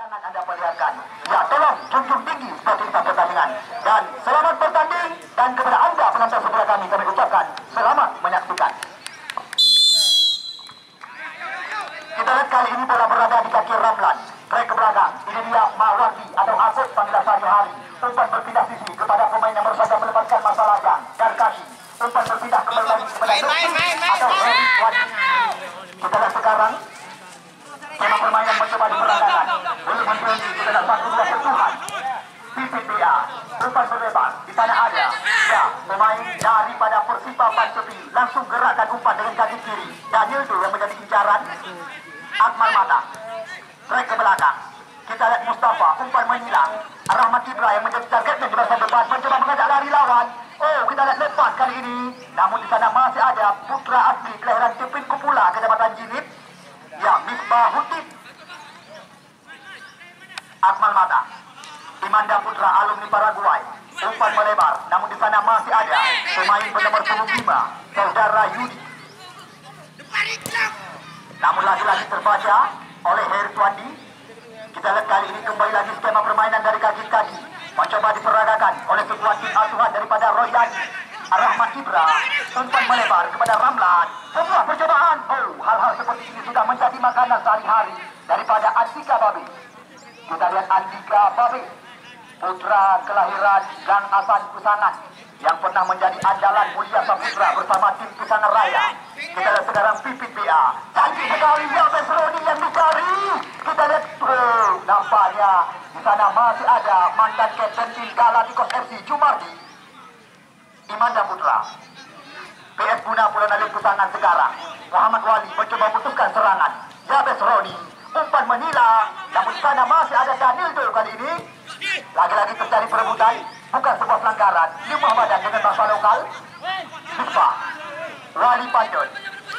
Jangan Anda perlihatkan. Ya, tolong junjung tinggi sportivitas pertandingan. Dan selamat bertanding. Dan kepada Anda penonton sebelah kami ucapkan selamat menyaksikan. Kita lihat kali ini bola berada di kaki Ramlan. Trek ke belakang. Ini dia Mawardi atau Asep panggilan sehari-hari. Umpan berpindah sisi kepada pemain yang baru saja melepaskan masalah dan kaki. Umpan berpindah kembali lagi kepada atau Heri Wadi. Kita lihat sekarang skema permainan mencoba diperagakan. Belum menjadi kita lihat satu dua sentuhan. PPPA umpan berlebar di sana ada. Ya, pemain daripada Persipa Pancepi langsung gerakkan umpan dengan kaki kiri. Daniel itu yang menjadi incaran. Akmal Mata trek ke belakang. Kita lihat Mustafa umpan menghilang. Rahmat Ibra yang menjadi targetnya di bagian depan mencoba mengajak lari lawan. Oh, kita lihat lepas kali ini. Namun di sana masih ada putra asli kelahiran Cepin Kupula, Kecamatan Jinit. Ya, Misbah Hutin. Akmal Mata. Imanda Putra alumni Paraguay. Umpan melebar. Namun di sana masih ada pemain bernomor 25, Saudara Yudi. Namun lagi-lagi terbaca oleh Heri Tuandi. Kita lihat kali ini kembali lagi skema permainan dari kaki-kaki. Mencoba diperagakan oleh sebuah tim asuhan daripada Royan. Rahmat Ibra. Umpan melebar kepada Ramlan. Sebuah percobaan. Oh, hal-hal seperti ini sudah menjadi makanan sehari-hari daripada Andika Babe. Kita lihat Andika Babe, putra kelahiran Gang Asan Kusangan, yang pernah menjadi andalan Mulia Saputra bersama tim Kusangan Raya. Kita lihat sekarang Pipit BA. Cantik sekali Yabes Roni yang dicari. Kita lihat, nampaknya di sana masih ada mantan kapten tim Galacticos FC Jumardi. Imanda Putra. PS Guna Pulau Nadim Kusangan sekarang. Muhammad Wali mencoba memutuskan serangan. Yabes Roni. Umpan menilang. Namun di sana masih ada Danildo kali ini. Lagi-lagi terjadi perebutan. Bukan sebuah pelanggaran. Lima badan dengan bahasa lokal. Lupa. Wali Pandon.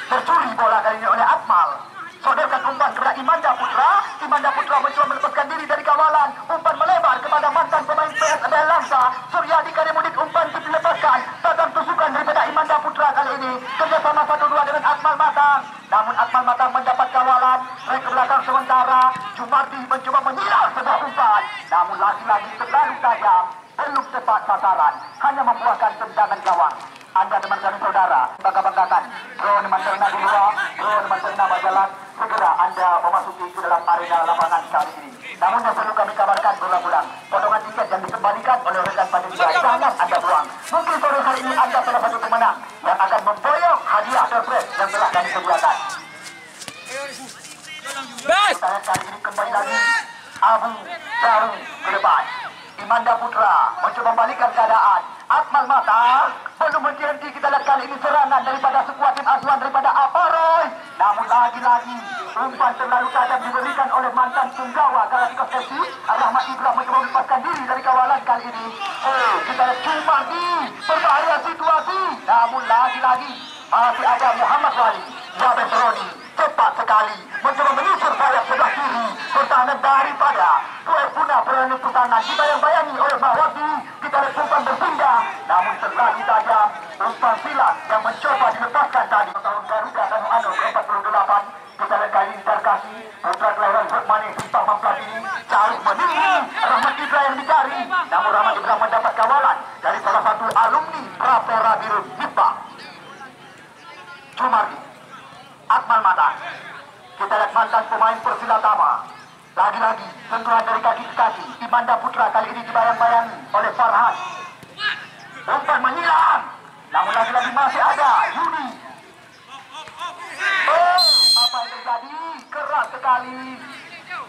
Tercuri bola kali ini oleh Akmal. Sodorkan umpan kepada Imanda Putra. Imanda Putra mencoba melepaskan diri dari kawalan. Umpan melebar kepada mantan pemain PS Abel Langsa. Suryadi Karimudin umpan dilepaskan. Datang tusukan daripada Imanda Putra kali ini. Kerjasama 1-2 dengan Akmal Matang. Namun Akmal Matang mendapat kawalan. Trek ke belakang sementara. Jumardi mencoba menyilang sebuah umpan. Namun lagi-lagi terlalu tajam. Belum tepat sasaran. Hanya membuahkan tendangan gawang. Anda teman kami saudara, bangga-banggakan drone Manterna di luar, drone Manterna Majalah. Segera Anda memasuki ke dalam arena lapangan kali ini. Namun yang perlu kami kabarkan berulang-ulang, potongan tiket yang dikembalikan oleh rekan panitia jangan Anda buang. Mungkin sore hari ini Anda salah satu pemenang yang akan memboyong hadiah surprise yang telah kami sediakan. Kita lihat kali ini kembali lagi Abu Jarum ke depan. Imanda Putra mencoba membalikkan keadaan. Akmal Mata belum berhenti. Kita lihat kali ini serangan daripada sebuah tim asuhan daripada Aparoy. Namun lagi-lagi umpan terlalu tajam diberikan oleh mantan punggawa Galacticos FC. Rahmat Ibra mencoba melepaskan diri dari kawalan kali ini. Oh, kita lihat Jumardi berbahaya situasi. Namun lagi-lagi masih ada Muhammad Wali. Yabes Roni cepat sekali mencoba menyisir sayap sebelah kiri. Pertahanan daripada PS Guna Perani Kusangan dibayang-bayangi oleh Mawardi. Kita lihat umpan berpindah. Namun terlalu tajam. Umpan silat yang mencoba dilepaskan tadi. Tahun Garuda dan Anu ke-48. Kita lihat kali ini Darkasi. Putra kelahiran Hukmani Simpang Mamplat ini jauh meninggi. Rahmat Ibra yang dicari. Namun Rahmat Ibra mendapat kawalan dari salah satu alumni Rapera Biru Misbah. Jumardi. Akmal Mata. Kita lihat mantan pemain Persilatama. Lagi-lagi sentuhan dari kaki ke kaki. Imanda Putra kali ini dibayang-bayangi oleh Farhan. Umpan menyilang. Namun lagi-lagi masih ada Yudi. Oh, apa yang terjadi? Keras sekali.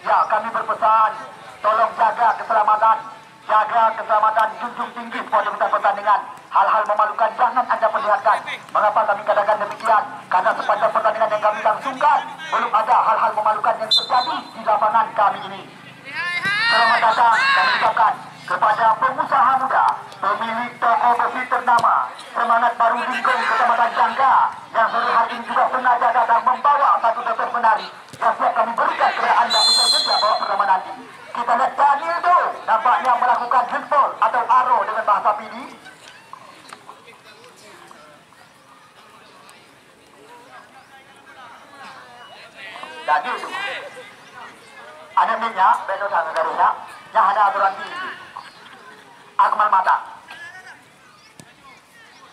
Ya, kami berpesan, tolong jaga keselamatan. Jaga keselamatan, junjung tinggi sportivitas pertandingan. Hal-hal memalukan jangan Anda perlihatkan. Mengapa kami katakan demikian? Karena sepanjang pertandingan yang kami langsungkan, belum ada hal-hal memalukan yang terjadi di lapangan kami ini. Selamat datang kami ucapkan kepada pengusaha muda, pemilik toko besi ternama, Semangat Baru Lingkung Kecamatan Jangga, yang sore hari ini juga sengaja datang membawa satu dosis menari yang siap kami berikan kepada Anda untuk segera bawa pertama nanti. Kita lihat Danildo nampaknya melakukan handball atau aro dengan bahasa Pidi. Danildo. Ada selanjutnya, besok sama garisnya, yang ada aturan tinggi. Akmal Mata,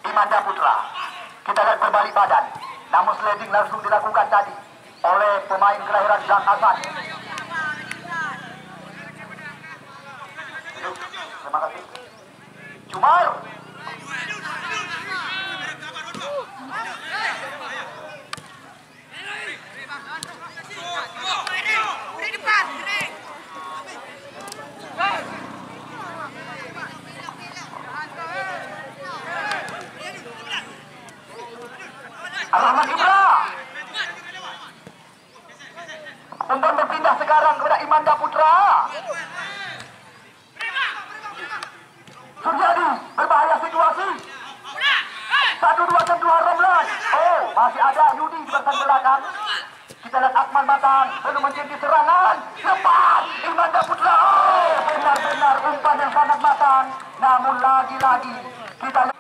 Imanda Putra. Kita lihat berbalik badan, namun sliding langsung dilakukan tadi oleh pemain kelahiran Gang Hasan. Terima kasih. Jumar. Rahmat Ibra. Umpan berpindah sekarang kepada Imanda Putra. Suryadi, berbahaya situasi. 1-2 sentuh Ramlan. Oh, masih ada Yudi di bagian belakang. Kita lihat Akmal Matang belum menjadi serangan. Lepas Imanda Putra. Oh, benar-benar umpan yang sangat matang. Namun lagi-lagi kita lihat.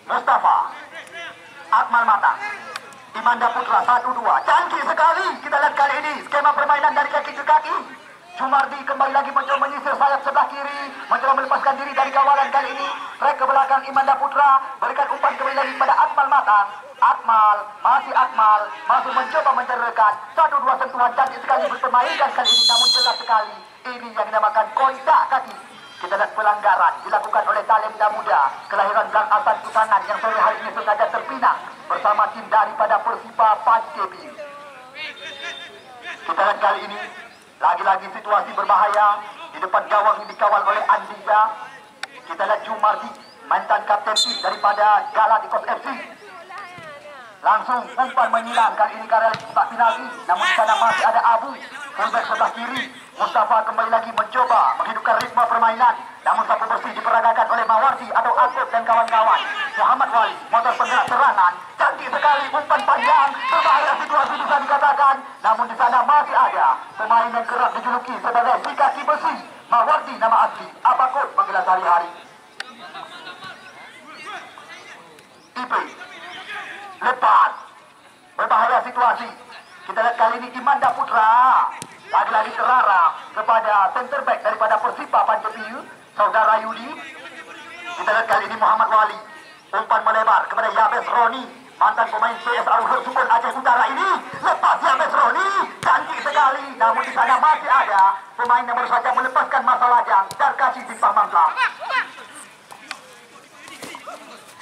Mustafa, Akmal Mata, Imanda Putra 1-2. Canggih sekali. Kita lihat kali ini skema permainan dari kaki ke kaki. Jumardi kembali lagi mencoba menyisir sayap sebelah kiri, mencoba melepaskan diri dari kawalan kali ini. Track ke belakang Imanda Putra, berikan umpan kembali lagi pada Akmal Matang. Akmal, masih mencoba mencederkan. 1-2 sentuhan cantik sekali berpermainan kali ini, namun jelas sekali. Ini yang dinamakan kontak kaki. Kita lihat pelanggaran dilakukan oleh talenta muda kelahiran Gang Hasan Kutangan yang sore hari ini sengaja terpinang bersama tim daripada Persipa Pancebi. Kita lihat kali ini lagi-lagi situasi berbahaya di depan gawang yang dikawal oleh Andija. Kita lihat Jumardi, mantan kapten tim daripada Galacticos FC. Langsung umpan menyilang kali ini karena tak penalti, namun di sana masih ada Abu fullback sebelah kiri. Mustafa kembali lagi mencoba menghidupkan ritme permainan, namun sapu bersih diperagakan oleh Mawardi atau Akut dan kawan-kawan. Muhammad Wali, motor penggerak serangan, cantik sekali umpan panjang, berbahaya situasi bisa dikatakan. Namun di sana masih ada pemain yang kerap dijuluki sebagai si kaki besi. Mawardi nama asli, Apakut panggilan sehari-hari. Ipe, lepas, berbahaya situasi. Kita lihat kali ini Imanda Putra lagi-lagi terarah kepada center back daripada Persipa Pancebi, saudara Yudi. Kita lihat kali ini Muhammad Wali, umpan melebar kepada Yabes Roni, mantan pemain PS Al-Hur Sukun Aceh Utara ini. Lepas Yabes Roni, cantik sekali. Namun di sana masih ada pemain yang baru saja melepaskan masa lajang dan kasih Simpang Mangla.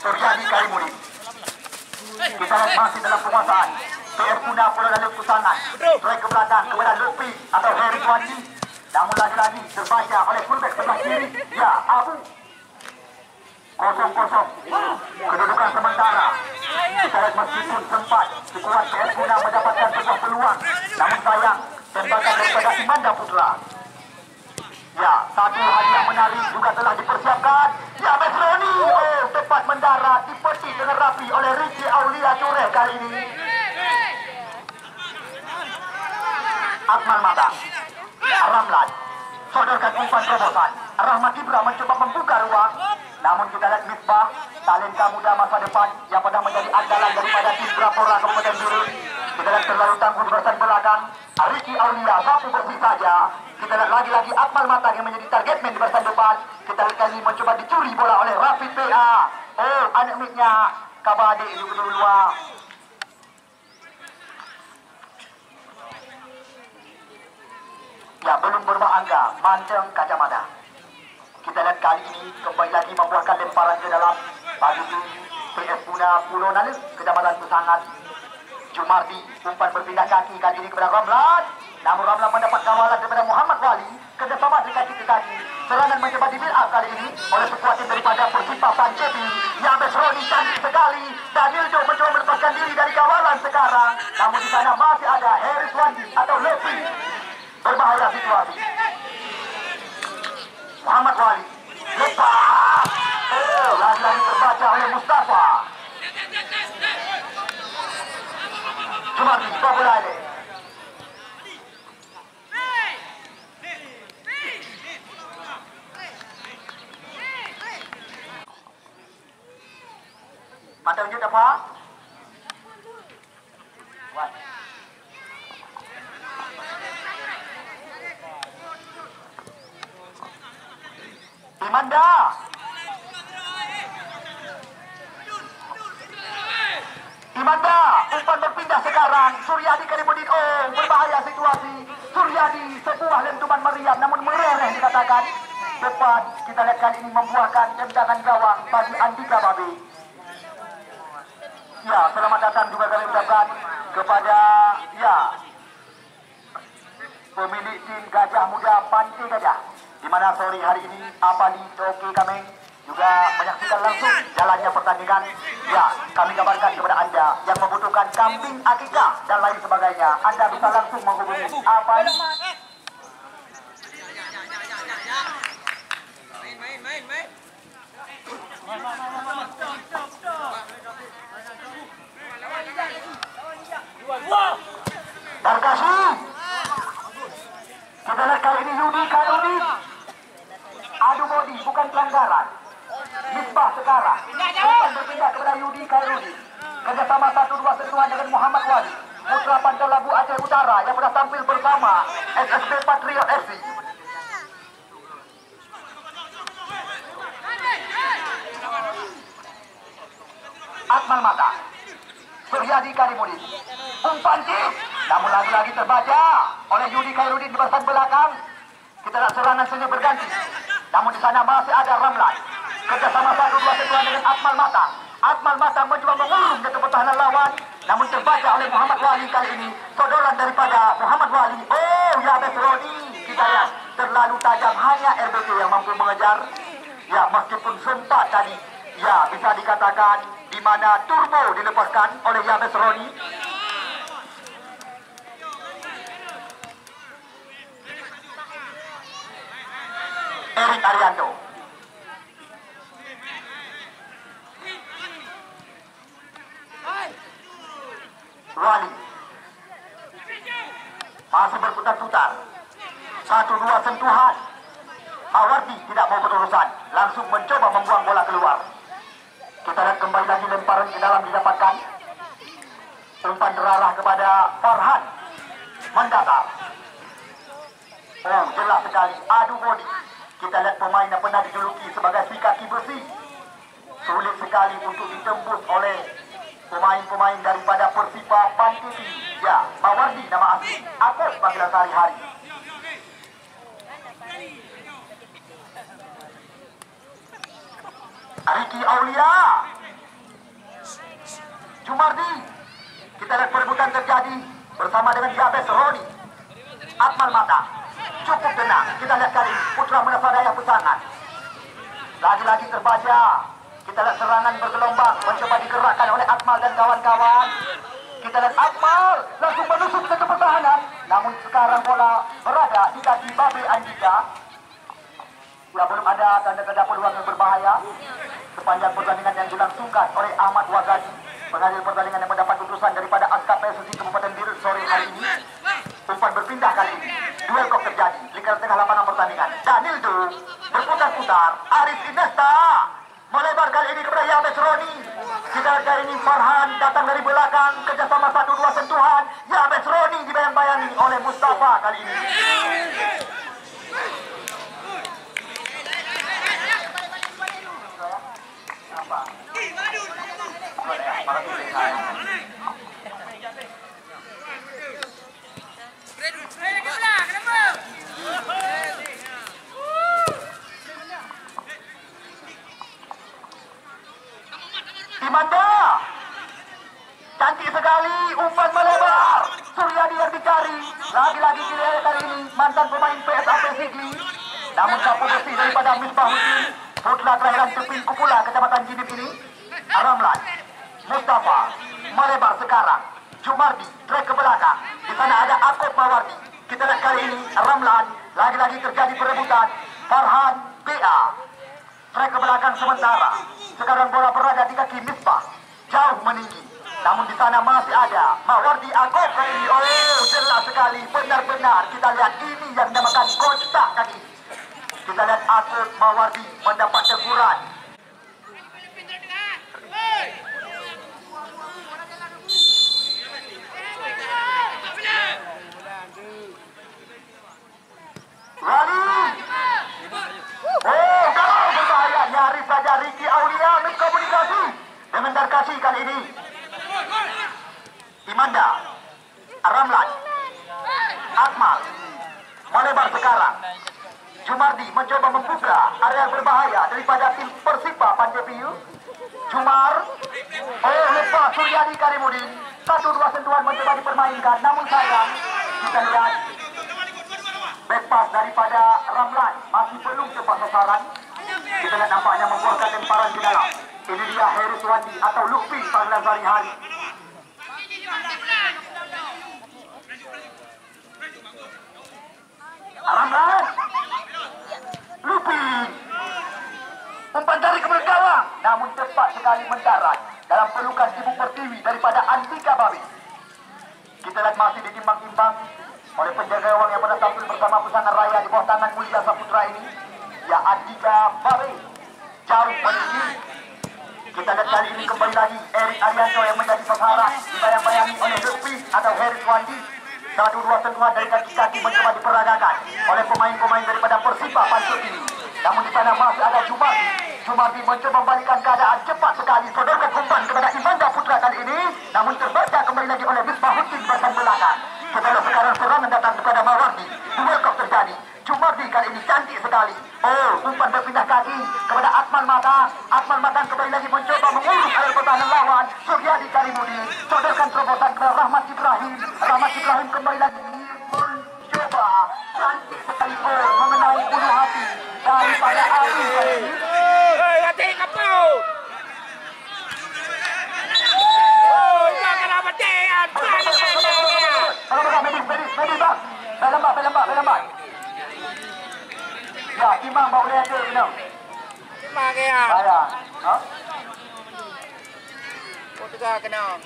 Terjadi Karimudi. Kita lihat masih dalam penguasaan PS Puna Pulau Lalu Kutangan. Track ke belakang kepada Lupi atau Heri Tuanji. Namun lagi-lagi terbaca oleh fullback sebelah kiri. Ya, Abu. 0-0. Kedudukan sementara. Kita lihat meskipun sempat sekuat PS Puna mendapatkan sebuah peluang, namun sayang tembakan daripada Imanda Putra. Ya, satu hadiah menarik juga telah dipersiapkan. Ya, Mesroni, oh, tepat mendarat, dipetik dengan rapi oleh Ricky Aulia Cure kali ini. Akmal Mata, Ramlan, sodorkan umpan terobosan. Rahmat Ibra mencoba membuka ruang, namun kita lihat Misbah, talenta muda masa depan yang pernah menjadi andalan daripada tim Rapora Kabupaten Biru. Kita lihat terlalu tangguh di barisan belakang. Ricky Aulia sapu bersih saja. Kita lihat lagi-lagi Akmal Mata yang menjadi target man di barisan depan. Kita lihat kali ini mencoba dicuri bola oleh Rapid PA. Oh, anak miknya Kabade itu kedua. Ya, belum berubah angka, Manteng Kacamata. Kita lihat kali ini kembali lagi membuahkan lemparan ke dalam bagi PS Puna Pulau Nalu, Kecamatan Pesangat. Jumardi, umpan berpindah kaki kali ini kepada Ramlan. Namun Ramlan mendapat kawalan daripada Muhammad Wali, kerjasama dari kaki ke kaki. Serangan mencoba di build up kali ini oleh sekuat tim daripada Persipa Pancebi. Yabes Roni cantik sekali. Danildo mencoba melepaskan diri dari kawalan sekarang. Namun di sana masih ada Heri Swandi atau Lepi. Berbahaya situasi. Muhammad Wali lepas. Oh, lagi-lagi terbaca oleh Mustafa. Jumardi, bola ini. Mata unjuk apa? What? Imanda. Imanda, umpan berpindah sekarang. Suryadi Karimudin, oh berbahaya situasi. Suryadi sebuah lentuman meriam namun merereh dikatakan. Depan kita lihat kali ini membuahkan tendangan gawang bagi Andika Babi. Ya, selamat datang juga kami ucapkan kepada pemilik tim Gajah Muda Pantai Gajah, di mana sore hari ini Apali Toki kami juga menyaksikan langsung jalannya pertandingan. Ya, kami kabarkan kepada Anda yang membutuhkan kambing akikah dan lain sebagainya, Anda bisa langsung menghubungi Apali. Darkasi. Kita lihat kali ini Yudi Kairudi. Adu body bukan pelanggaran. Misbah sekarang. Bukan berpindah kepada Yudi Kairudi. Kerjasama 1-2 sentuhan dengan Muhammad Wali. Putra Pantai Labu Aceh Utara yang sudah tampil bersama SSB Patriot FC. Akmal Mata. Suryadi Karimudin. Umpan kick. Namun lagi-lagi terbaca oleh Yudi Kairudin di bagian belakang. Kita lihat serangan senyum berganti. Namun di sana masih ada Ramlan. Kerjasama 1-2 sentuhan dengan Akmal Mata. Akmal Mata mencoba mengurung ke pertahanan lawan. Namun terbaca oleh Muhammad Wali kali ini. Sodoran daripada Muhammad Wali. Oh ya, Rodi. Kita lihat terlalu tajam, hanya RBT yang mampu mengejar. Ya, meskipun sempat tadi, ya bisa dikatakan di mana turbo dilepaskan oleh Yabes Roni. Erik Arianto. Wali. Masih berputar-putar. 1-2 sentuhan. Mawardi tidak mau berurusan. Langsung mencoba membuang bola keluar. Kita lihat kembali lagi lemparan ke dalam didapatkan. Umpan terarah kepada Farhan. Mendatar. Oh, jelas sekali. Adu body. Kita lihat pemain yang pernah dijuluki sebagai si kaki besi. Sulit sekali untuk ditembus oleh pemain-pemain daripada Persiba Pantai. Ya, Mawardi nama asli. Akos panggilan sehari-hari. Riki Aulia. Jumardi. Kita lihat perebutan terjadi bersama dengan Yabes Roni. Akmal Mata. Cukup tenang. Kita lihat kali Putra Menasadaya Pesangan. Lagi-lagi terbaca. Kita lihat serangan bergelombang mencoba digerakkan oleh Akmal dan kawan-kawan. Kita lihat Akmal langsung menusuk ke pertahanan. Namun sekarang bola berada di kaki Babe Andika. Ya, belum ada tanda-tanda peluang yang berbahaya sepanjang pertandingan yang dilangsungkan oleh Ahmad Wagadi, pengadil pertandingan yang mendapat utusan daripada Askap PSSI Kabupaten Dirut sore hari ini. Umpan berpindah kali ini. Duel kok terjadi di tengah lapangan pertandingan. Danildo berputar-putar. Arif Inesta melebar kali ini kepada Yabes Roni. Kita kali ini Farhan datang dari belakang. Kerjasama 1-2 sentuhan. Yabes Roni dibayang-bayangi oleh Mustafa kali ini. Imanda. Cantik sekali umpan melebar. Suryadi yang dicari. Lagi-lagi dilihat kali ini mantan pemain PSAP Sigli. Namun sapu bersih daripada Misbahuddin, putra kelahiran Tepin Kupula, Kecamatan Jinip ini. Ramlan. Mustafa melebar sekarang. Jumardi trek ke belakang. Di sana ada Akop Mawardi. Kita lihat kali ini Ramlan. Lagi-lagi terjadi perebutan. Farhan BA trek ke belakang sementara. Sekarang bola berada di kaki Misbah. Jauh meninggi. Namun di sana masih ada Mawardi Akop kali ini. Oh, jelas sekali. Benar-benar kita lihat ini yang dinamakan kotak kaki. Kita lihat Akop Mawardi mendapat teguran. kali ini. Imanda, Ramlan, Akmal, melebar sekarang. Jumardi mencoba membuka area berbahaya daripada tim Persiba Panjepiu. Jumar, lepas Suryadi Karimudin. 1-2 sentuhan mencoba dipermainkan, namun sayang. Kita lihat back pass daripada Ramlan masih belum tepat sasaran. Kita lihat nampaknya membuahkan lemparan di dalam. Ini dia Heru Suwandi atau Lutfi panggilan sehari-hari. Ramlan, Lutfi, umpan dari ke gawang, namun tepat sekali mendarat dalam pelukan Ibu Pertiwi daripada Andika Babi. Kita lihat masih ditimbang-timbang oleh penjaga gawang yang pada tampil bersama Pusana Raya di bawah tangan Mulia Saputra ini. Ya, Andika Babi jauh meninggi. Kita lihat kali ini kembali lagi Erik Arianto yang menjadi sasaran, dibayang-bayangi oleh Lutfi atau Heru Suwandi. 1-2 sentuhan dari kaki-kaki mencoba diperagakan oleh pemain-pemain daripada Persiba Panjepiu. Namun di sana masih ada Jumardi. Jumardi mencoba membalikkan keadaan cepat sekali. Sodorkan umpan kepada Imanda Putra kali ini. Namun terbaca kembali lagi oleh Misbahuddin bagian belakang. Setelah sekarang serangan datang kepada Mawardi. Duel kok terjadi. Jumardi kali ini cantik sekali. Umpan berpindah kaki kepada Akmal Mata. Akmal Mata kembali lagi mencoba mengurus area pertahanan lawan. Suryadi Karimudin. Sodorkan terobosan kepada Rahmat Ibrahim. Rahmat Ibrahim kembali lagi mencoba cantik sekali mengenai bulu hati daripada Abi kali ini. Hati kapau. Jangan matian. Medis bang. Belambat. Ya, Imam bawa dia tu, Imam. Imam kaya. Saya. Ha? Oh, tegak kena.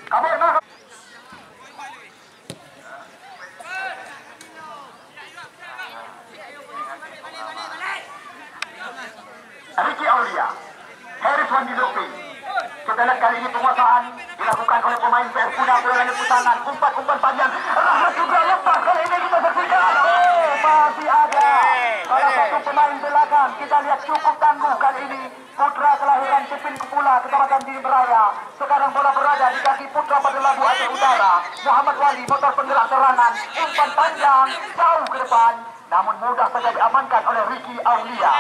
Kabur nak. Ricky Aulia, Heru Suwandi Lutfi. Kita lihat kali ini penguasaan dilakukan oleh pemain PS Puna Perairan Putangan. Umpan panjang. Rahmat juga lepas. Kali ini kita saksikan. Masih ada salah satu pemain belakang. Kita lihat cukup tangguh kali ini. Putra kelahiran Cepin Kepula, Kecamatan Diri Beraya. Sekarang bola berada di kaki putra pada Labu Aceh Utara. Muhammad Wali, motor penggerak serangan. Umpan panjang, jauh ke depan. Namun mudah saja diamankan oleh Ricky Aulia.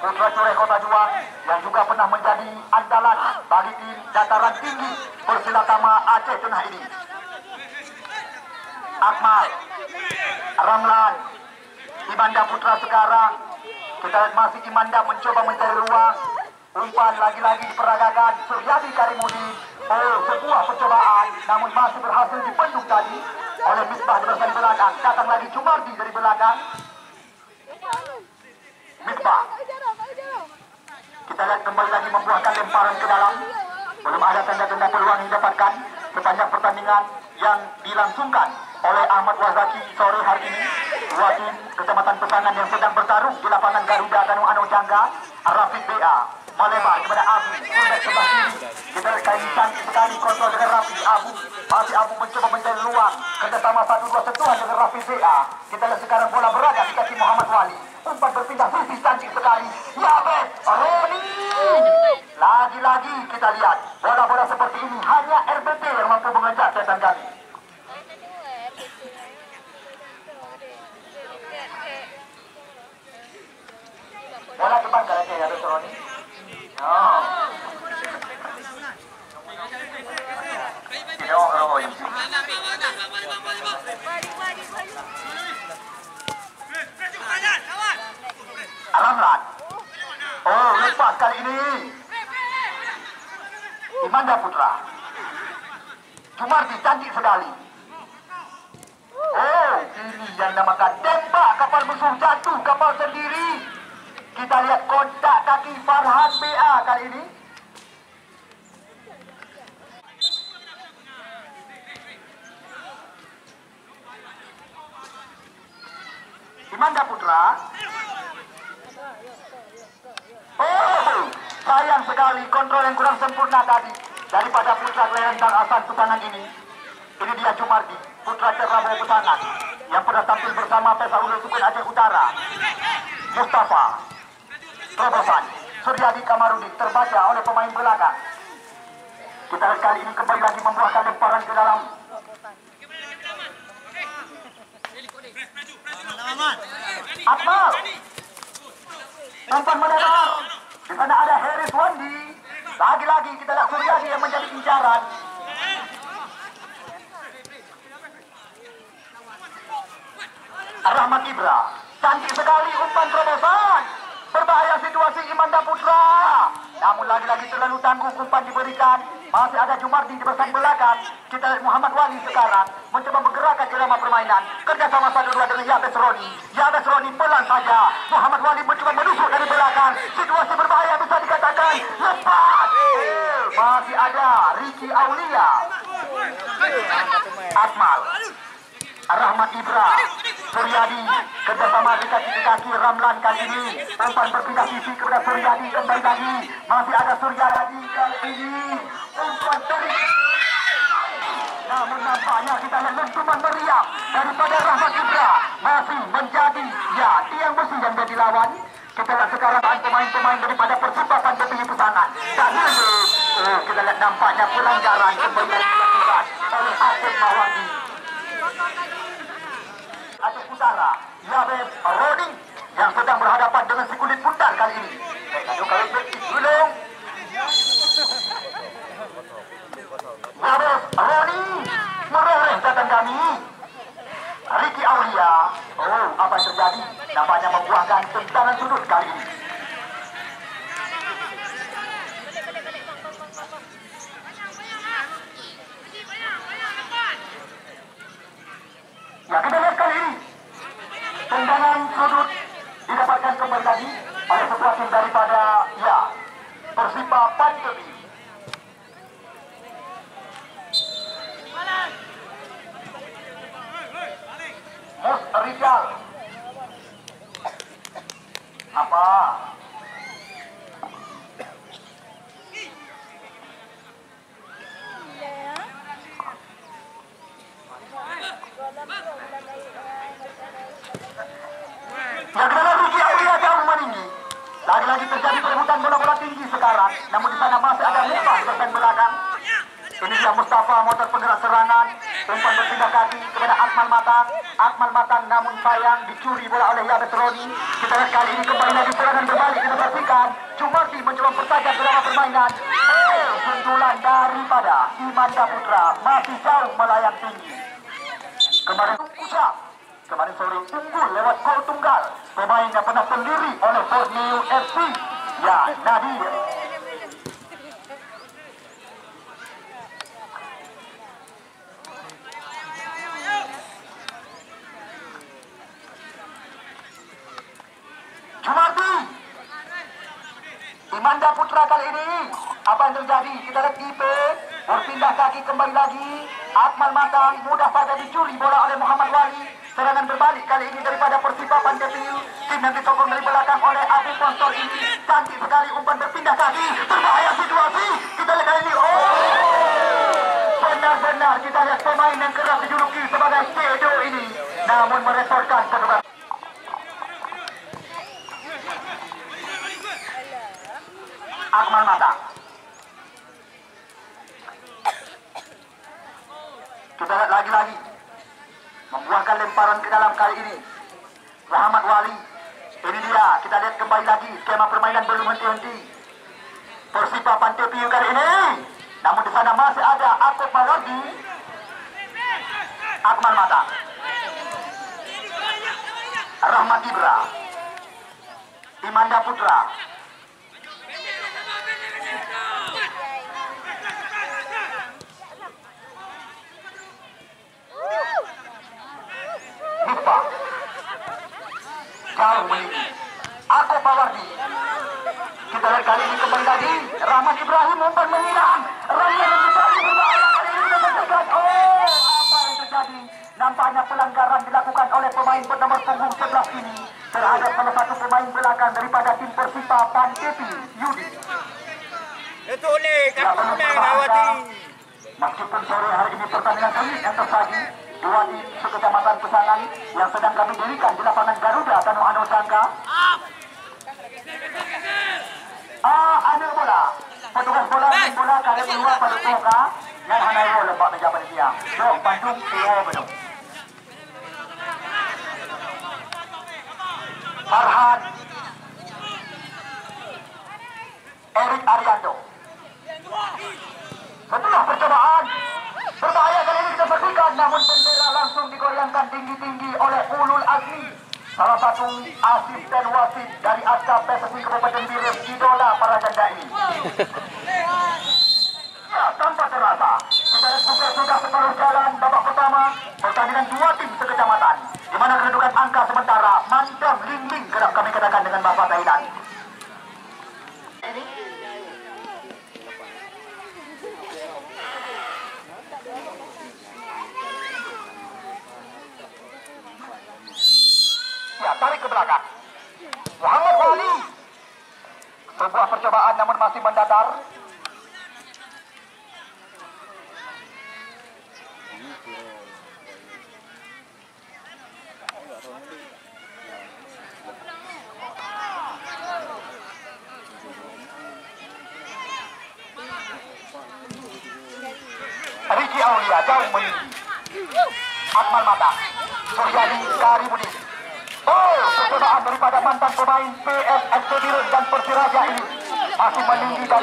Putra Coreh Kota Juang yang juga pernah menjadi andalan bagi tim dataran tinggi Persilatama Aceh Tengah ini. Akmal, Ramlan, Imanda Putra sekarang. Kita lihat masih Imanda mencoba mencari ruang. Umpan lagi-lagi diperagakan Suryadi Karimudin. Sebuah percobaan namun masih berhasil dipendung tadi oleh Misbah dari belakang. Datang lagi Jumardi dari belakang. Misbah. Kita lihat kembali lagi membuahkan lemparan ke dalam. Belum ada tanda-tanda peluang yang didapatkan sepanjang pertandingan yang dilangsungkan oleh Ahmad Wazaki sore hari ini. Dua tim Kecamatan Pesangan yang sedang bertarung di lapangan Garuda Tanu Ano Jangga. Rafiq BA melebar kepada Abu, fullback sebelah kiri. Kita lihat kali ini cantik sekali kontrol dengan Rafiq. Masih Abu mencoba mencari ruang kerjasama 1-2 sentuhan dengan Rafiq BA. Kita lihat sekarang bola berada di kaki Muhammad Wali. Umpan berpindah sisi cantik sekali. Ya bet, Roni. Lagi-lagi kita lihat bola-bola seperti ini hanya RBT yang mampu mengejar setan kami. Bola depan ke aja ya, Roni. Oh. Ramlan. Lepas kali ini. Imanda Putra. Jumardi cantik sekali. Ini yang namakan tembak kapal musuh jatuh kapal sendiri. Kita lihat kontak kaki Farhan BA kali ini. Imanda Putra. Sayang sekali kontrol yang kurang sempurna tadi daripada putra Kelentang Hasan Pesangan ini. Ini dia Jumardi, putra Cerrabo Pesangan yang pernah tampil bersama Pesa Ulul Sukun Aceh Utara. Mustafa, terobosan Suryadi Kamarudin terbaca oleh pemain belakang. Kita lihat kali ini kembali lagi membuahkan lemparan ke dalam. Akmal umpan mendatar. Di sana ada Haris Wandi. Lagi-lagi kita lihat Suryadi yang menjadi incaran. Rahmat Ibra, cantik sekali umpan terobosan. Berbahaya situasi Imanda Putra. Namun lagi-lagi terlalu tangguh umpan diberikan. Masih ada Jumardi di belakang belakang. Kita lihat Muhammad Wali sekarang mencoba menggerakkan irama permainan. Kerjasama 1-2 dengan Yabes Roni. Yabes Roni pelan saja. Muhammad Wali mencoba menusuk dari belakang. Situasi berbahaya bisa dikatakan. Lepas. Masih ada Ricky Aulia. Akmal. Rahmat Ibra, Suryadi, kerjasama di kaki Ramlan kali ini. Umpan berpindah sisi kepada Suryadi kembali lagi. Masih ada Suryadi kali ini. Umpan dari. Namun nampaknya kita lihat lentuman meriam daripada Rahmat Ibra. Masih menjadi ya tiang besi yang jadi lawan. Kita lihat sekarang pemain-pemain daripada Persipapan Beti Pesangan. Dan kita lihat nampaknya pelanggaran kembali dilakukan oleh Asep Mawardi. Aceh Utara, Yabes Roni yang sedang berhadapan dengan si kulit pundar kali ini. Satu kali betis gulung. Yabes Roni meroleh datang kami. Ricky Aulia. Oh, apa yang terjadi? Nampaknya membuahkan tendangan sudut kali ini. Ya, kita lihat kali ini tendangan sudut didapatkan kembali lagi oleh sebuah tim daripada ya Persipa Pantepi. Mus Rizal. Apa? Ya, kita Ricky Aulia jauh meninggi. Lagi-lagi terjadi perebutan bola-bola tinggi sekarang. Namun di sana masih ada Mustafa di bagian belakang. Ini dia Mustafa, motor penggerak serangan. Umpan berpindah kaki kepada Akmal Matang. Akmal Matang namun sayang dicuri bola oleh Yabes Roni. Kita lihat kali ini kembali lagi serangan berbalik. Kita saksikan Jumardi mencoba mempertajam drama permainan. Sundulan daripada Imanda Putra masih jauh melayang tinggi. Kemarin Usap. Kemarin sore unggul lewat gol tunggal. Pemain yang pernah pendiri oleh Borneo FC. Ya, Nadir. Jumardi. Imanda Putra kali ini. Apa yang terjadi? Kita lihat IP. Berpindah kaki kembali lagi. Akmal Matang mudah saja dicuri bola oleh Muhammad Wali. Serangan berbalik kali ini daripada Persipa Pantepi. Tim yang disokong dari belakang oleh Abu Ponsor ini. Cantik sekali umpan berpindah kaki. Berbahaya situasi. Kita lihat kali ini. Oh, benar-benar kita lihat pemain yang kerap dijuluki sebagai Cedo ini. Namun meretorkan petugas. Akmal Matang. Kita lihat lagi-lagi membuahkan lemparan ke dalam kali ini. Muhammad Wali. Ini dia. Kita lihat kembali lagi. Skema permainan belum henti-henti. Persipa Pantepi kali ini. Namun di sana masih ada Asep Mawardi. Akmal Matang. Rahmat Ibra. Imanda Putra. Jauh meninggi. Aku Mawardi. Kita lihat kali ini kembali lagi. Rahmat Ibrahim umpan menyilang. Ramlan yang dicari berbahaya kali ini mencegat. Oh, apa yang terjadi? Nampaknya pelanggaran dilakukan oleh pemain bernomor punggung 11 ini terhadap salah satu pemain belakang daripada tim Persipa Pantepi, Yudi. Itu ni, kamu nak ngawati. Meskipun sore hari ini pertandingan sengit yang tersaji, dua tim sekecamatan Pesangan yang sedang kami dirikan di lapangan Garuda Tanu Ano Sangka. Ada bola. Petugas bola main bola kali keluar pada muka. Yang hanai bola lepak meja pada dia. Jom Bandung betul. Farhan Erik Arianto. Setelah percobaan berbahaya kali ini kita saksikan, namun bendera langsung digoyangkan tinggi-tinggi oleh Ulul Azmi, salah satu asisten wasit dari ASKA PSSI Kabupaten Biren, idola para janda ini. Tanpa terasa kita sudah separuh jalan babak pertama pertandingan dua tim sekecamatan, di mana kedudukan angka sementara mantap linding kerap kami katakan dengan bahasa Thailand. Ya, tarik ke belakang. Muhammad Wali. Sebuah percobaan namun masih mendatar. Riki Aulia jauh meninggi. Akmal Mata. Suryadi Karibudin. Oh, percobaan daripada mantan pemain PSSC Biren dan Persiraja ini masih meninggi dan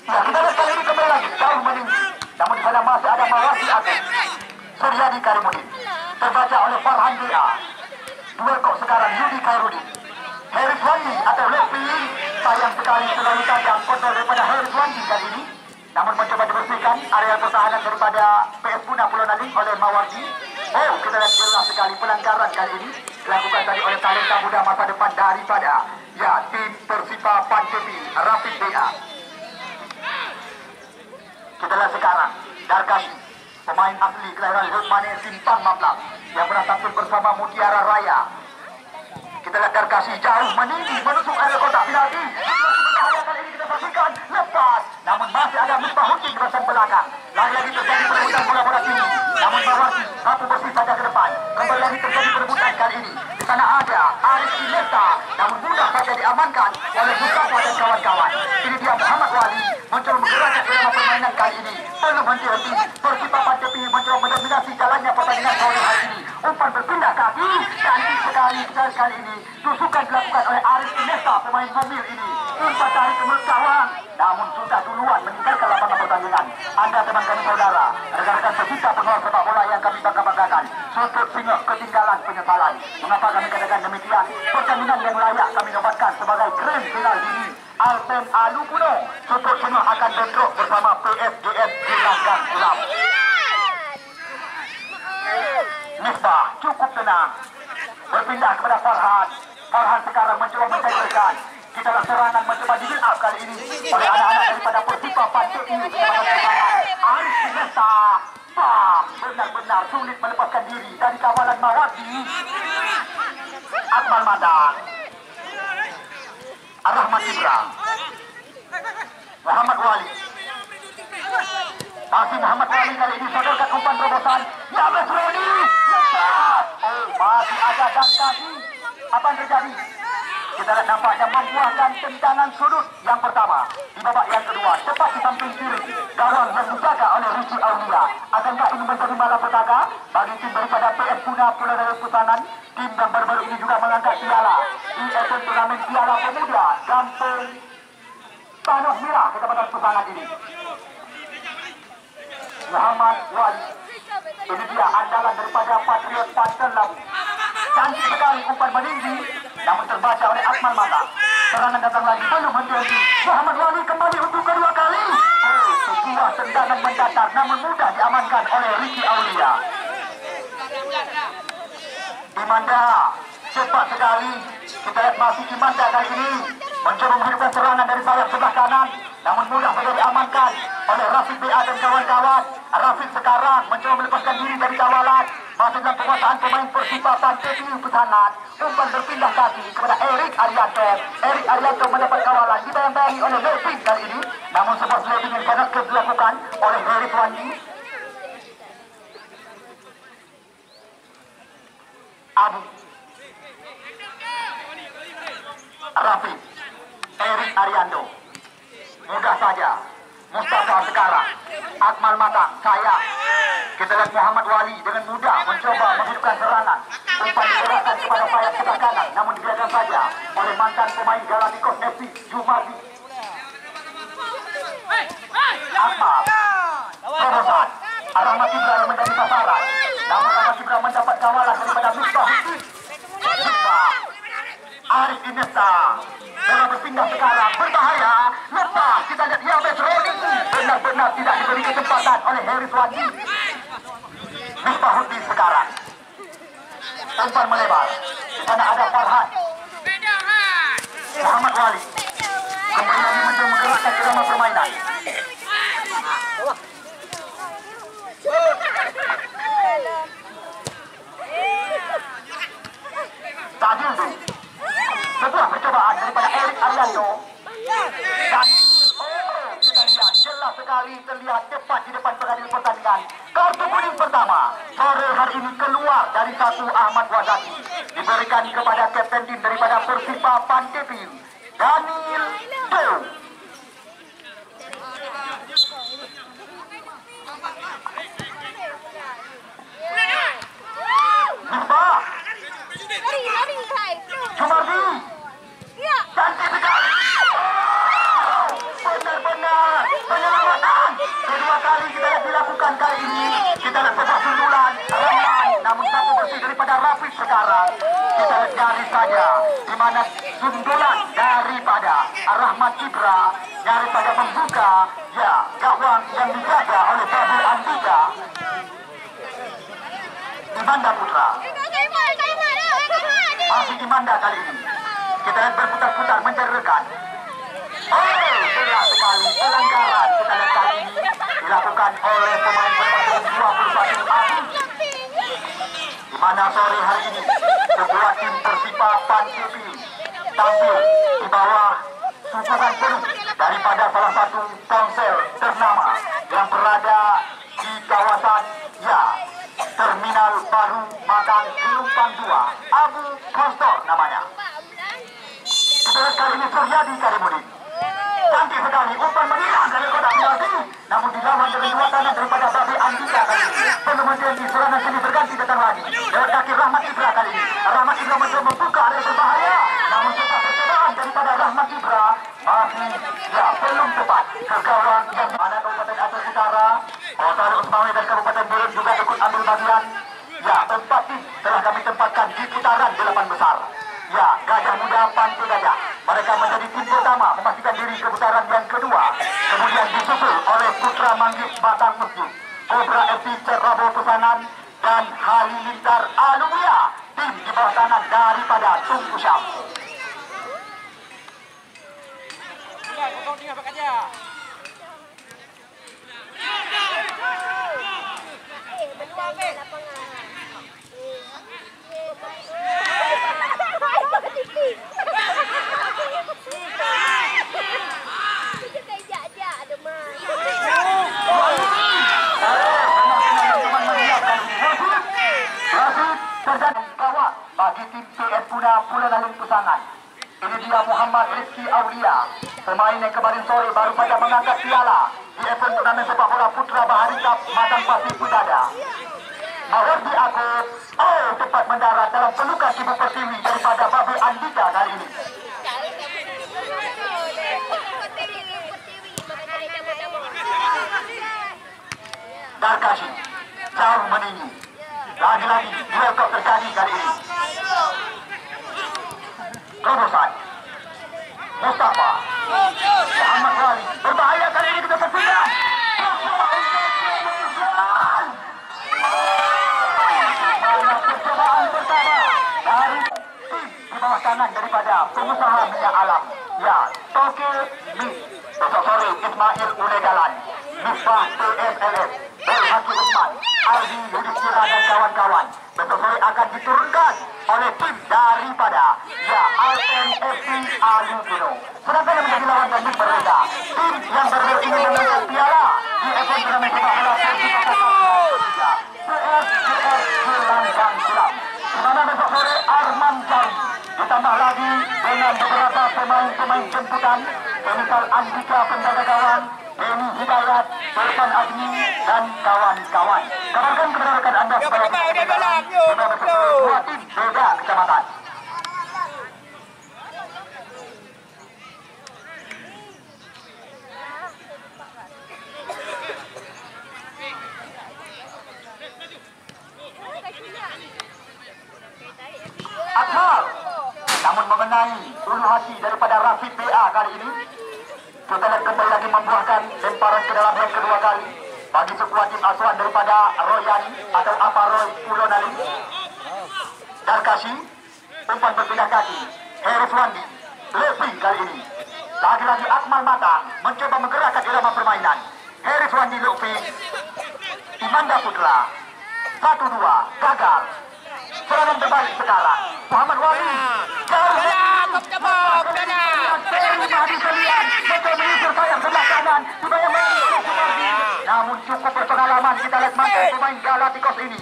ya, kita lihat kali ini kembali lagi jauh meninggi. Namun di sana masih ada Mawasi Agung. Suryadi Karimudin terbaca oleh Farhan Dia. Duel kok sekarang Yudi Khairudin. Heris Wandi atau Lepi, sayang sekali terlalu tajam kontrol daripada Heris Wandi kali ini. Namun mencoba dibersihkan area pertahanan daripada PS Puna Pulau Naling oleh Mawardi. Oh, kita lihat jelas sekali pelanggaran kali ini dilakukan tadi oleh talenta muda masa depan daripada ya tim Persipa Pantepi Rapid BA. Kita lihat sekarang Darkasi, pemain asli kelahiran Hukmane Simpang Maplang yang pernah tampil bersama Mutiara Raya. Kita lihat Darkasi jauh meninggi menusuk area kotak penalti. Kali ini kita saksikan lepas, namun masih ada Misbahuddin di bagian belakang. Lagi-lagi terjadi perebutan bola-bola tinggi. Namun Mawati satu bersih saja ke depan. Kembali lagi terjadi perebutan kali ini. Di sana ada Arif Inesta, namun mudah saja diamankan oleh Mustafa dan kawan-kawan. Ini dia Muhammad Wali mencoba menggerakkan selama permainan kali ini. Belum henti-henti, Persipa Pantepi mencoba mendominasi jalannya pertandingan sore hari ini. Umpan berpindah kaki, cantik sekali kali ini. Tusukan dilakukan oleh Arif Inesta, pemain mobil ini. Umpan tarik ke gawang, namun sudah duluan meninggalkan lapangan pertandingan. Anda teman kami saudara, rekan-rekan pecinta pengawal sepak bola yang kami bangga-banggakan, sudut singa ketinggalan penyesalan. Mengapa kami katakan demikian? Pertandingan yang layak kami nobatkan sebagai grand final ini. Alpen Alupuno, sudut singa akan bentrok bersama PSGS Jelanggang Club. Misbah cukup tenang, berpindah kepada Farhan. Farhan sekarang mencoba mencairkan. Kita serangan mencoba di build up kali ini oleh anak-anak daripada Persipa Pantepi. Arif Inesta benar-benar sulit melepaskan diri dari kawalan Mawati. Akmal Madang, Rahmat Ibra, Muhammad Wali. Masih Muhammad Wali kali ini sodorkan umpan terobosan. Yabes Roni lepas. Oh, masih ada Darkasi. Apa yang terjadi? Kita lihat nampaknya membuahkan tendangan sudut yang pertama. Di babak yang kedua, tepat di samping kiri, gawang yang dijaga oleh Riki Aulia. Akankah ini menjadi malapetaka bagi tim daripada PS Puna Pulau Naling Pusanan? Tim yang baru-baru ini juga mengangkat piala di event turnamen Piala Pemuda Kampung Tanah Merah Kecamatan Pusanan ini. Muhammad Wali, ini dia andalan daripada Patriot Pantel Labu. Cantik sekali umpan meninggi, namun terbaca oleh Akmal Mata. Serangan datang lagi, belum henti-henti. Muhammad Wali kembali untuk kedua kali. Oh, sebuah tendangan mendatar, namun mudah diamankan oleh Riki Aulia. Imanda cepat sekali. Kita lihat masih Imanda kali ini mencoba menghidupkan serangan dari sayap sebelah kanan, namun mudah saja diamankan oleh Rafid BA dan kawan-kawan. Rafid sekarang mencoba melepaskan diri dari kawalan. Masih dalam penguasaan pemain Persipa Pantepi Pusanan. Umpan berpindah kaki kepada Erik Arianto. Erik Arianto mendapat kawalan dibayang-bayangi oleh Lepin kali ini. Namun sebuah slapping yang sangat keras dilakukan oleh Heris Wandi. Abu Rafiq, Erik Ariando. Mudah saja. Mustafa sekarang, Akmal Matang, saya. Kita lihat Muhammad Wali dengan mudah mencoba menghidupkan serangan. Umpan digerakkan kepada sayap sebelah kanan, namun dibiarkan saja oleh mantan pemain Galacticos FC, Jumardi. Akmal, terobosan. Rahmat Ibra yang menjadi sasaran. Namun Rahmat Ibra mendapat kawalan daripada Misbah. Arif Inesta bola berpindah sekarang, berbahaya, lepas. Kita lihat Yabes Roni benar-benar tidak diberi kesempatan oleh Harry Swandi. Misbahuddin sekarang, umpan melebar. Di sana ada Farhan, Muhammad Wali kembali lagi mencoba menggerakkan irama permainan. Tadildu, sebuah percobaan daripada Erik Ariando. Dan kita lihat jelas sekali, terlihat tepat di depan pengadil pertandingan. Kartu kuning pertama sore hari ini keluar dari satu Ahmad Wazaki, diberikan kepada kapten tim daripada Persipa Pantepiu, Daniel Do. Misbah, Jumardi, cantik sekali. Benar-benar penyelamatan. Kedua kali kita lihat dilakukan kali ini. Kita lihat sebuah sundulan Rahman, namun satu bersih daripada Rafiq sekarang. Kita lihat nyaris saja di mana sundulan daripada Rahmat Ibra nyaris saja membuka ya gawang yang dijaga oleh Babu Andika. Imanda Putra, masih Imanda kali ini. Kita lihat berputar-putar mencari rekan. Jelas sekali pelanggaran kita lihat kali ini dilakukan oleh pemain berpasang 21 Abu. Di mana sore hari ini sebuah tim Persipa Pantepiu tampil di bawah sokongan penuh daripada salah satu ponsel ternama yang berada di kawasan Terminal Baru Madang Pelumpang 2, Abu Konstor namanya. Kita lihat kali ini Suryadi Karimudin. Cantik sekali, umpan menghilang dari kotak penalti, namun dilawan dengan dua tangan daripada Babi Andika kali ini. Kemudian di serangan sini berganti datang lagi lewat kaki Rahmat Ibra kali ini. Rahmat Ibra mencoba membuka area berbahaya, namun sebuah percobaan daripada Rahmat Ibra masih belum tepat ke gawang yang mana Kabupaten Aceh Utara. Otor Usmawi dari Kabupaten Biren juga ikut ambil bagian. Tempat tim telah kami tempatkan di putaran 8 besar. Gajah Muda Pantai Gajah, mereka menjadi tim pertama memastikan diri ke putaran yang kedua. Kemudian disusul oleh Putra Manggis Batang Masjid, Kobra FC Cerrabo Pesanan, dan Halilintar Alumia, tim di bawah tangan daripada Tunku Syam. Bagi tim PS Puna Pulau Lalung Pesangan, ini dia Muhammad Rizki Aulia, pemain yang kemarin sore baru saja mengangkat piala di event turnamen sepak bola Putra Bahari Cup Madang Pasir Pudada. Mawardi Akub, tepat mendarat dalam pelukan Ibu Pertiwi daripada Babi Andika kali ini. Darkashi jauh meninggi. Lagi-lagi duel kok terjadi kali ini. Terobosan Mustafa, Muhammad Wali, berbahaya kali ini kita saksikan. Percobaan pertama dari tim di bawah kanan daripada pengusaha minyak alam. Toke Mi, besok sore Ismail Ulegalan, Misbah PSLS, Haki Usman, Aldi Yudhistira dan kawan-kawan. Besok sore akan diturunkan oleh tim daripada INFC Alumino. Sedangkan yang menjadi lawan tanding berbeda, tim yang berhak ingin mengangkat piala di event turnamen sepak bola PSGS Gelanggang Club, di mana besok sore Arman Jari Ditambah lagi dengan beberapa pemain-pemain jemputan, semisal Andika penjaga gawang, Denny Hidayat, Sultan Azmi dan kawan-kawan. Kabarkan kepada rekan anda supaya sudah bersama dua tim beda kecamatan. Akmal namun mengenai ulu hati daripada Rafiq BA kali ini. Kita lihat kembali lagi membuahkan lemparan ke dalam yang kedua kali bagi sekuat tim asuhan daripada Royani atau apa Roy Ulonali. Darkashi umpan berpindah kaki. Harris Wandi lebih kali ini. Lagi-lagi Akmal Mata mencoba menggerakkan irama permainan. Harris Wandi Lupi Imanda Putra 1-2 gagal. Serangan berbalik sekarang. Muhammad Wali namun cukup berpengalaman. Kita lihat mantan pemain Galacticos ini.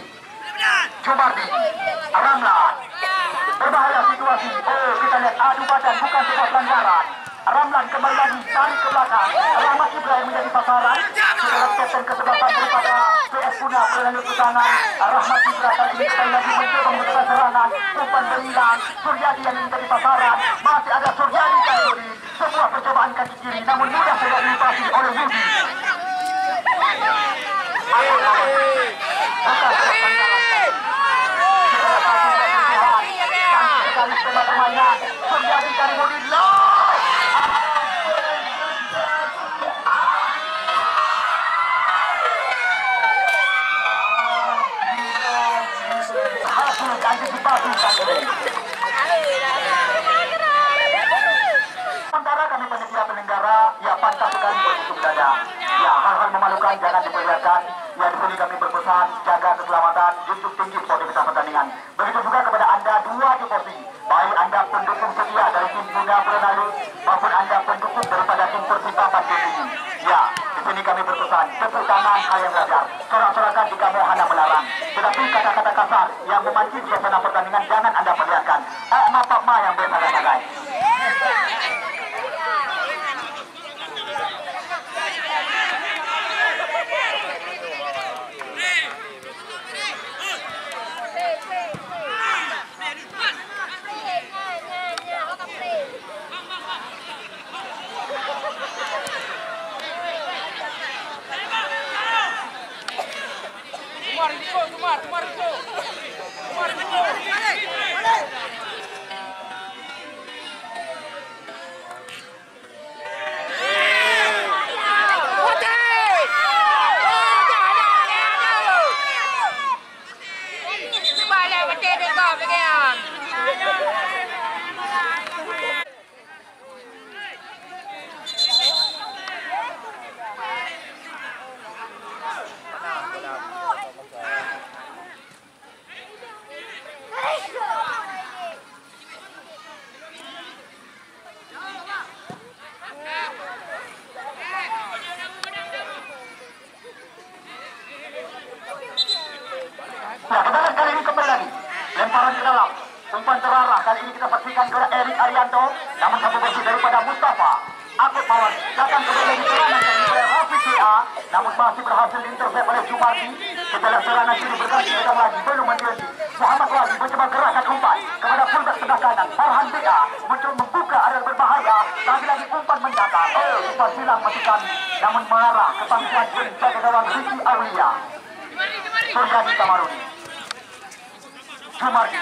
Jumardi Ramlan berbahaya situasi. Oh, kita lihat adu badan bukan sebuah pelanggaran. Ramlan kembali lagi tarik ke belakang. Rahmat Ibrahim menjadi sasaran. Kita lihat kapten kesebelasan daripada PS Puna melalui tangan. Rahmat Ibrahim kali ini kembali lagi mencoba memberikan serangan. Umpan berhilang. Suryadi yang menjadi sasaran. Masih ada Suryadi kali ini. Sebuah percobaan kaki kiri namun mudah saja dilintasi oleh Yudi. Suryadi Karimudin sementara kami panitia penyelenggara ya pantas sekali untuk dada. Ya, hal-hal memalukan jangan diperlihatkan. Ya, di sini kami berpesan jaga keselamatan, junjung tinggi sportivitas pertandingan. Begitu juga kepada anda dua tifosi, baik anda pendukung setia dari tim Bunda Berenali maupun anda pendukung daripada tim Persipatan Tinggi. Ya, di sini kami berpesan tepuk tangan hal yang wajar. Sorak-sorakan jika mau hendak melarang. Tetapi kata-kata kasar yang memancing suasana pertandingan jangan anda perlihatkan. Maaf ma yang bersalah-salah. Nah, kita lihat kali ini kembali lagi. Lemparan ke dalam. Umpan terarah. Kali ini kita saksikan kepada Erik Arianto. Namun satu bersih daripada Mustafa. Akut Mawar. Datang kembali lagi serangan kali ini oleh Rafiq BA. Namun masih berhasil diintercept oleh Jumardi. Kita lihat serangan sini berganti datang lagi. Belum menjadi. Muhammad Wali mencoba gerakan umpan kepada fullback sebelah kanan. Farhan BA mencoba membuka area berbahaya. Lagi-lagi umpan mendatang. Oh, umpan silang masih kami. Namun mengarah ke pangkuan penjaga gawang Ricky Aulia. Suryadi Kamarudi. Jumardi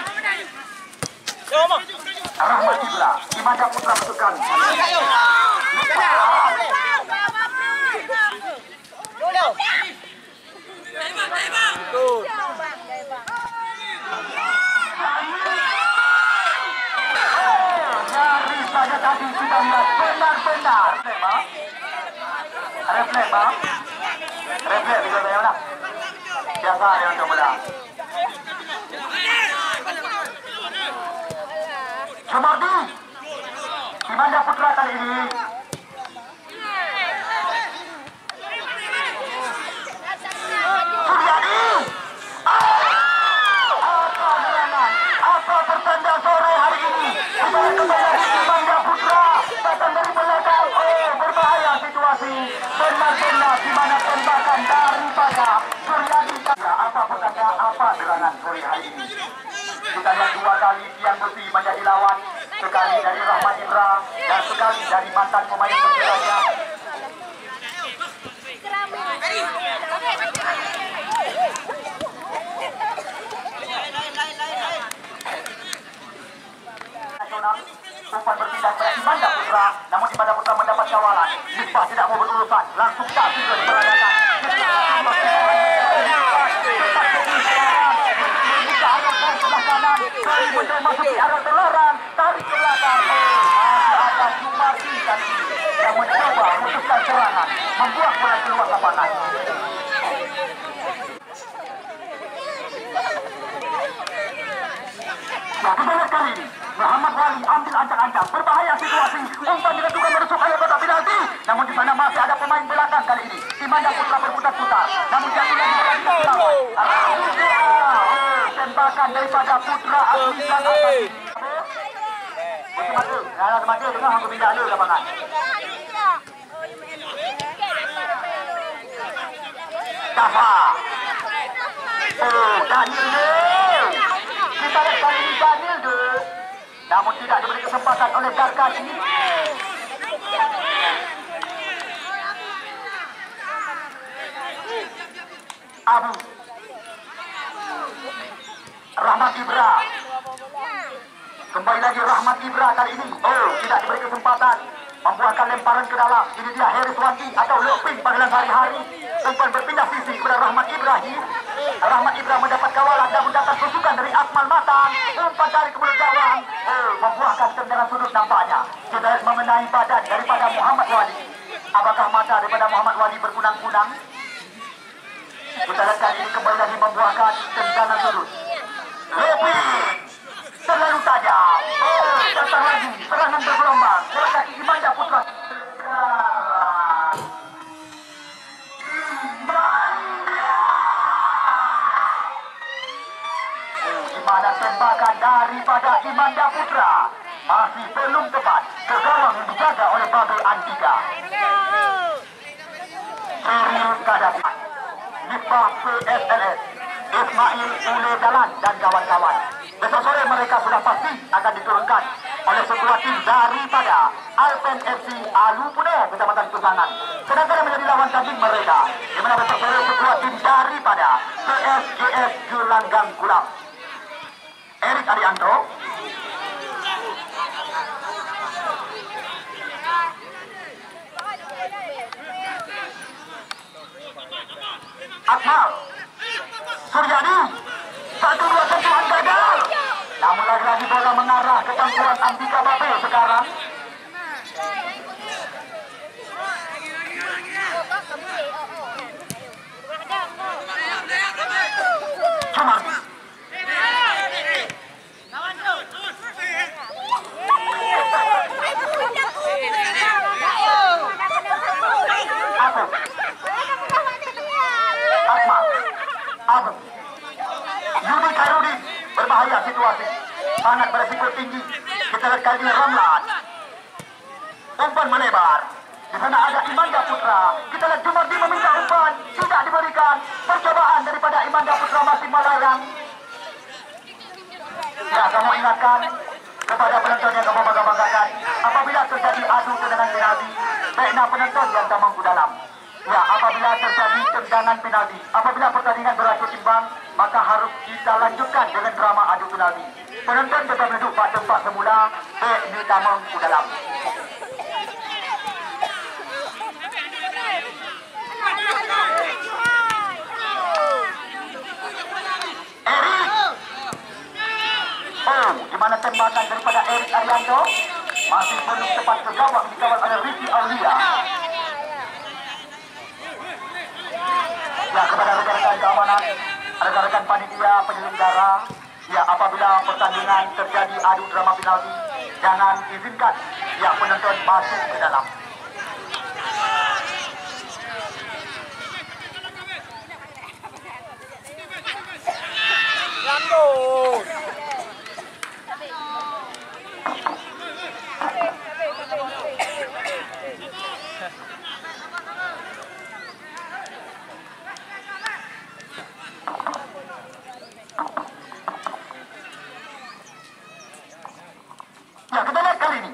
Rahmat Ibra Imanda Putra Petukan dari saja tadi kita lihat benar-benar refleks juga bagaimana biasa yang coba Jumardi Imanda Putra kali ini Suryadi apa serangan apa pertanda sore hari ini dari mantan pemain Persiraja. Nasional, umpan berpindah ke Imanda Putra, namun Imanda Putra mendapat kawalan. Misbah tidak mau berurusan, langsung tak juga diperagakan. Masuk di arah terlarang, tarik ke belakang. Ada Sumardi kali ini yang mencoba memutuskan serangan, membuang bola keluar lapangan. Ya, kita lihat kali ini Muhammad Wali ambil ancang-ancang, berbahaya situasi. Umpan dilakukan menusuk area kotak penalti, namun di sana masih ada pemain belakang kali ini. Imanda Putra berputar-putar, namun jatuh lagi tembakan daripada Putra Azizan Asadi. Mati dengan hantu pindah dulu lapangan. Tafa. Oh, Daniel. Kita lihat kali ini Daniel tu. Namun tidak diberi kesempatan oleh Garkasi. Abu Rahmat Ibra. Kembali lagi Rahmat Ibra kali ini. Oh, tidak diberi kesempatan. Membuahkan lemparan ke dalam. Ini dia Heriswandi atau Loping panggilan hari-hari. Umpan berpindah sisi kepada Rahmat Ibrahim. Rahmat Ibra mendapat kawalan dan mendapat tusukan dari Akmal Matan. Umpan dari ke mulut gawang. Oh, membuahkan tendangan sudut nampaknya. Kita lihat mengenai badan daripada Muhammad Wali. Apakah mata daripada Muhammad Wali berkunang-kunang? Kita lihat kali ini kembali lagi membuahkan tendangan sudut. Loping terlalu tajam. Oh, datang lagi serangan bergelombang. Bola kaki Imanda Putra. Dimana tembakan daripada Imanda Putra masih belum tepat ke gawang yang dijaga oleh Babe Andika. Serius kehadapan Misbah PSLS, Ismail Ule Dalan dan kawan-kawan. Besok sore mereka sudah pasti akan diturunkan oleh sebuah tim daripada Alpen FC Alupune, Kecamatan Kusangan. Sedangkan yang menjadi lawan tanding mereka, di mana besok sore sebuah tim daripada PSGS Gelanggang Kulap. Erik Arianto, Akmal, Suryadi, 1-2 sentuhan gagal. Namun lagi-lagi bola mengarah ke tangkuran Andika Babe sekarang. Sumardi. Aku. Akmal. Abu. Yudi Khairudin. Berbahaya situasi. Sangat beresiko tinggi. Kita lihat kali ini Ramlan. Umpan melebar. Di sana ada Imanda Putra. Kita lihat Jumardi meminta umpan. Tidak diberikan. Percobaan daripada Imanda Putra masih melarang. Ya, kamu ingatkan kepada penonton yang kamu bangga-banggakan. Apabila terjadi adu tendangan penalti, baiklah penonton yang tamang ke dalam. Ya, apabila terjadi tendangan penalti, apabila pertandingan berakhir imbang, maka harus kita lanjutkan dengan drama adu penalti. Penonton tetap duduk pada tempat semula, baiklah tamang ke dalam. Erik. Oh, di mana tembakan daripada Erik Arianto masih belum tepat ke gawang, dikawal oleh Ricky Aulia. Ya, kepada rekan-rekan keamanan, rekan-rekan panitia penyelenggara, ya, apabila pertandingan terjadi adu drama penalti, jangan izinkan ya penonton masuk ke dalam. Lanjut. Ya, kita lihat kali ini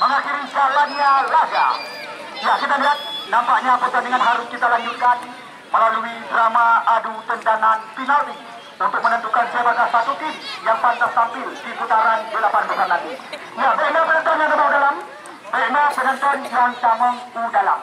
mengakhiri jalannya laga. Ya, kita lihat nampaknya pertandingan harus kita lanjutkan melalui drama adu tendangan penalti untuk menentukan siapakah satu tim yang pantas tampil di putaran 8 besar nanti. Ya, baiklah penonton yang kebawah dalam, baiklah penonton yang tamang u dalam.